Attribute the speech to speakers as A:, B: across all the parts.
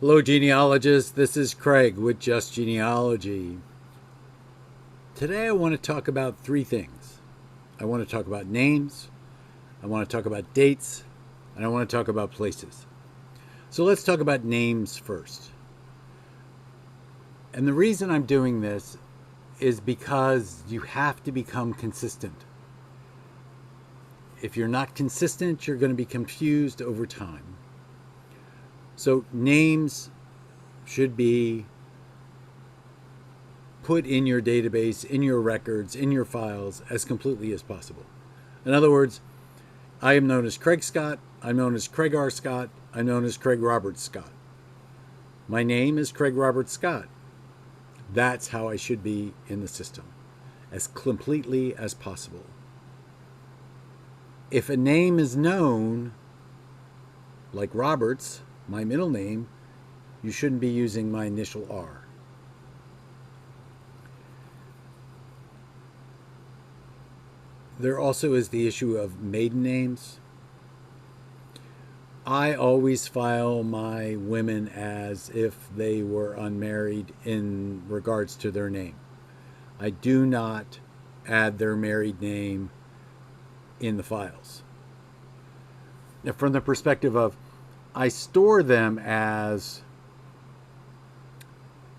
A: Hello, genealogists. This is Craig with Just Genealogy. Today I want to talk about three things. I want to talk about names, I want to talk about dates, and I want to talk about places. So let's talk about names first. And the reason I'm doing this is because you have to become consistent. If you're not consistent, you're going to be confused over time. So names should be put in your database, in your records, in your files as completely as possible. In other words, I am known as Craig Scott, I'm known as Craig R. Scott, I'm known as Craig Robert Scott. My name is Craig Robert Scott. That's how I should be in the system, as completely as possible. If a name is known, like Roberts, my middle name, you shouldn't be using my initial R. There also is the issue of maiden names. I always file my women as if they were unmarried in regards to their name. I do not add their married name in the files. Now, from the perspective of, I store them as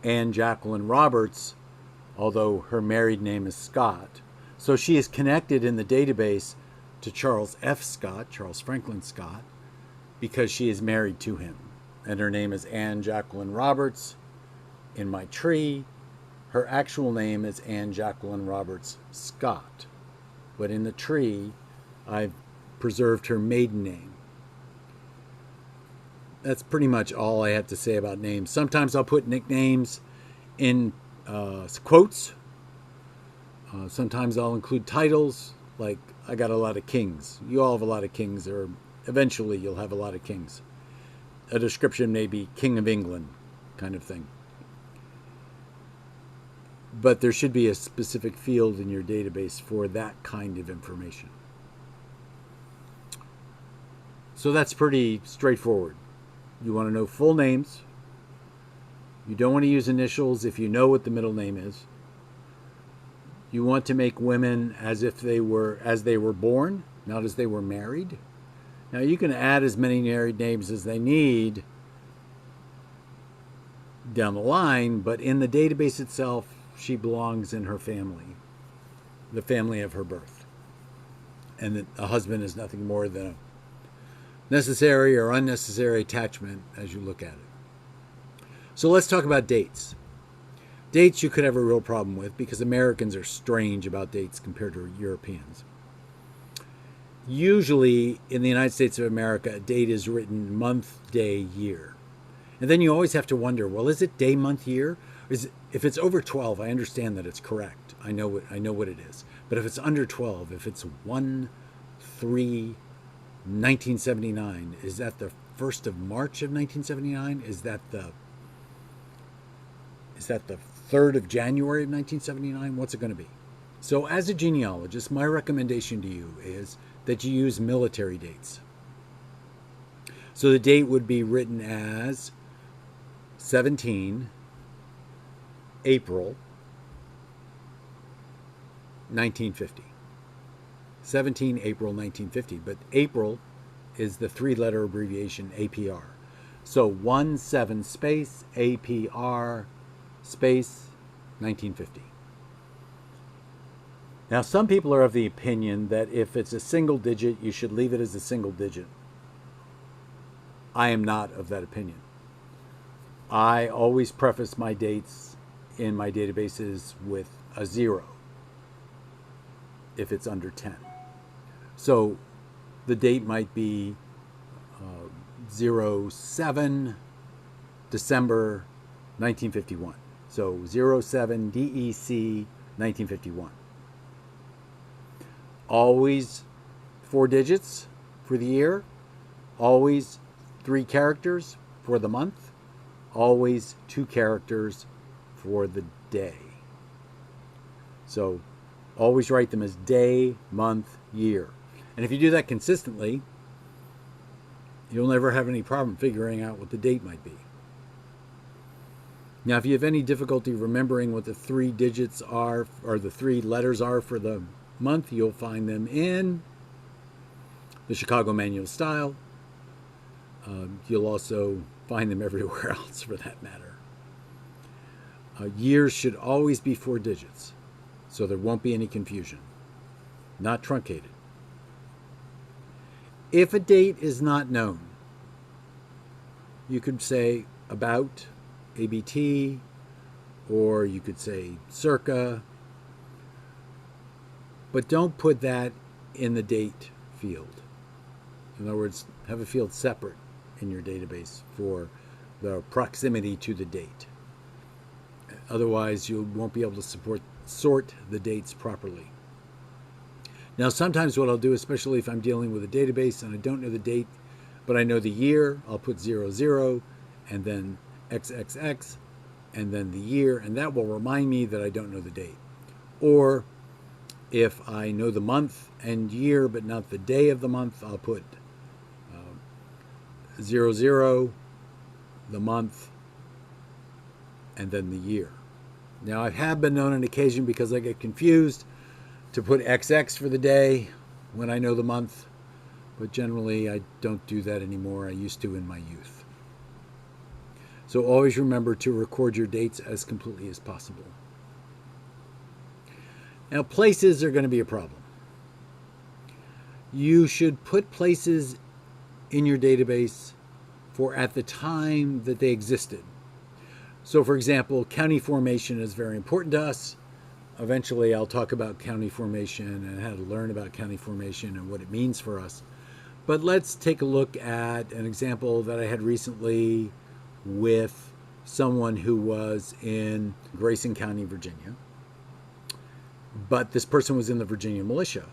A: Anne Jacqueline Roberts, although her married name is Scott. So she is connected in the database to Charles F. Scott, Charles Franklin Scott, because she is married to him. And her name is Anne Jacqueline Roberts. In my tree, her actual name is Anne Jacqueline Roberts Scott. But in the tree, I've preserved her maiden name. That's pretty much all I have to say about names. Sometimes I'll put nicknames in quotes. Sometimes I'll include titles, like I got a lot of kings. You all have a lot of kings, or eventually you'll have a lot of kings. A description may be King of England kind of thing. But there should be a specific field in your database for that kind of information. So that's pretty straightforward. You want to know full names. You don't want to use initials if you know what the middle name is. You want to make women as if they were born, not as they were married. Now you can add as many married names as they need down the line, but in the database itself, she belongs in her family, the family of her birth. And that a husband is nothing more than a necessary or unnecessary attachment as you look at it. So let's talk about dates. Dates you could have a real problem with because Americans are strange about dates compared to Europeans. Usually in the United States of America, a date is written month, day, year. And then you always have to wonder, well, is it day, month, year? If it's over 12, I understand that it's correct. I know what it is. But if it's under 12, if it's 1/3/1979, is that the 1st of March of 1979? Is that the 3rd of January of 1979? What's it going to be? So as a genealogist, my recommendation to you is that you use military dates. So the date would be written as 17 April 1950. 17 April 1950. But April is the three-letter abbreviation APR. So 17 space APR space 1950. Now, some people are of the opinion that if it's a single digit, you should leave it as a single digit. I am not of that opinion. I always preface my dates in my databases with a 0 if it's under 10. So the date might be 07 December 1951. So 07 DEC 1951. Always 4 digits for the year. Always 3 characters for the month. Always 2 characters for the day. So always write them as day, month, year. And if you do that consistently, you'll never have any problem figuring out what the date might be. Now, if you have any difficulty remembering what the 3 digits are, or the 3 letters are for the month, you'll find them in the Chicago Manual Style. You'll also find them everywhere else for that matter. Years should always be 4 digits, so there won't be any confusion. Not truncated. If a date is not known, you could say about, ABT, or you could say circa, but don't put that in the date field. In other words, have a field separate in your database for the proximity to the date. Otherwise, you won't be able to sort the dates properly. Now, sometimes what I'll do, especially if I'm dealing with a database and I don't know the date, but I know the year, I'll put 00 and then XXX and then the year, and that will remind me that I don't know the date. Or if I know the month and year but not the day of the month, I'll put 00, the month, and then the year. Now, I have been known on occasion, because I get confused, to put XX for the day when I know the month, but generally I don't do that anymore. I used to in my youth. So always remember to record your dates as completely as possible. Now, places are going to be a problem. You should put places in your database for at the time that they existed. So, for example, county formation is very important to us. Eventually, I'll talk about county formation and how to learn about county formation and what it means for us. But let's take a look at an example that I had recently with someone who was in Grayson County, Virginia. But this person was in the Virginia militia,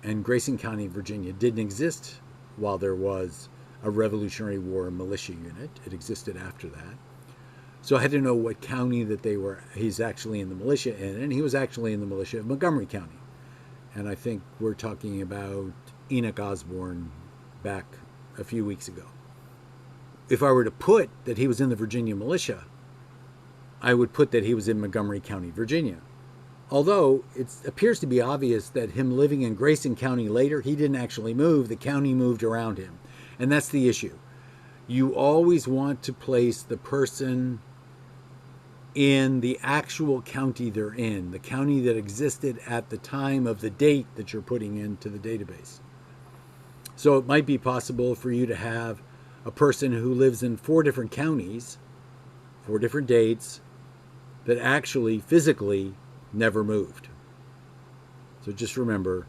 A: and Grayson County, Virginia didn't exist while there was a Revolutionary War militia unit. It existed after that. So I had to know what county that he's actually in the militia in, and he was actually in the militia of Montgomery County. And I think we're talking about Enoch Osborne back a few weeks ago. If I were to put that he was in the Virginia militia, I would put that he was in Montgomery County, Virginia. Although it appears to be obvious that him living in Grayson County later, he didn't actually move, the county moved around him. And that's the issue. You always want to place the person in the actual county they're in, the county that existed at the time of the date that you're putting into the database. So it might be possible for you to have a person who lives in 4 different counties, 4 different dates, that actually physically never moved. So just remember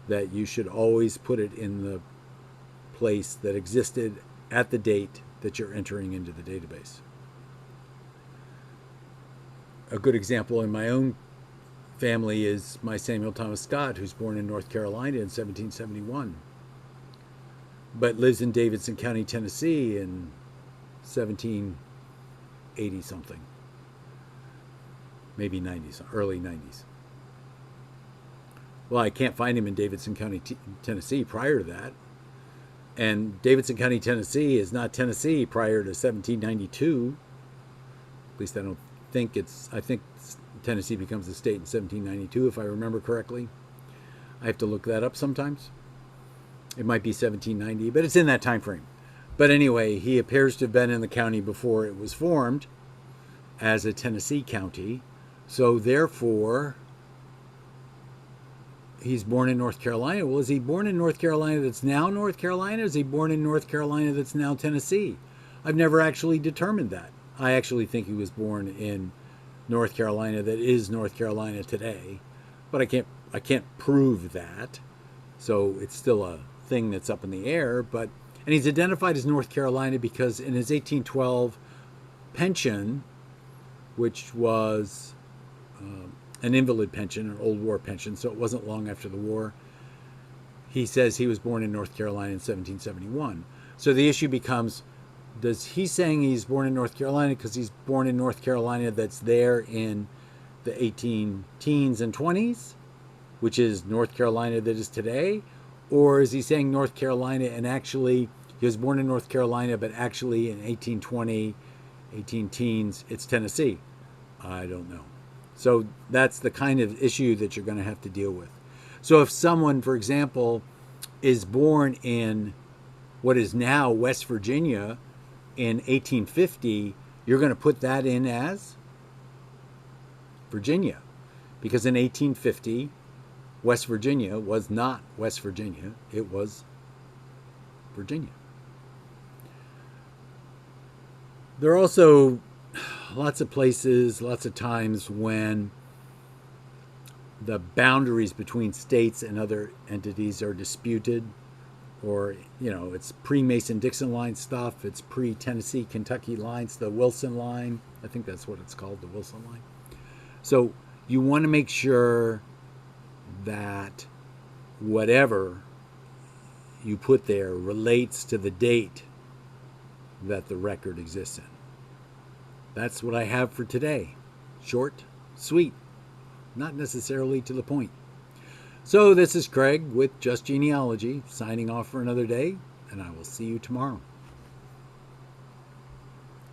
A: that you should always put it in the place that existed at the date that you're entering into the database. A good example in my own family is my Samuel Thomas Scott, who's born in North Carolina in 1771, but lives in Davidson County, Tennessee in 1780 something, maybe 90s, early 90s. Well, I can't find him in Davidson County, Tennessee prior to that. And Davidson County, Tennessee is not Tennessee prior to 1792. At least I don't think I think Tennessee becomes a state in 1792, if I remember correctly. I have to look that up sometimes. It might be 1790, but it's in that time frame. But anyway, he appears to have been in the county before it was formed as a Tennessee county. So therefore, he's born in North Carolina. Well, is he born in North Carolina that's now North Carolina? Or is he born in North Carolina that's now Tennessee? I've never actually determined that. I actually think he was born in North Carolina that is North Carolina today, but I can't prove that. So it's still a thing that's up in the air. And he's identified as North Carolina because in his 1812 pension, which was an invalid pension, an old war pension, so it wasn't long after the war, he says he was born in North Carolina in 1771. So the issue becomes, does he saying he's born in North Carolina because he's born in North Carolina that's there in the 18 teens and 20s, which is North Carolina that is today? Or is he saying North Carolina and actually he was born in North Carolina but actually in 1820 18 teens, it's Tennessee. I don't know. So that's the kind of issue that you're going to have to deal with. So if someone, for example, is born in what is now West Virginia in 1850, you're going to put that in as Virginia. Because in 1850, West Virginia was not West Virginia, it was Virginia. There are also lots of places, lots of times when the boundaries between states and other entities are disputed, or, it's pre-Mason-Dixon line stuff, it's pre-Tennessee, Kentucky lines, the Wilson line. I think that's what it's called, the Wilson line. So you want to make sure that whatever you put there relates to the date that the record exists in. That's what I have for today. Short, sweet, not necessarily to the point. So this is Craig with Just Genealogy, signing off for another day, and I will see you tomorrow.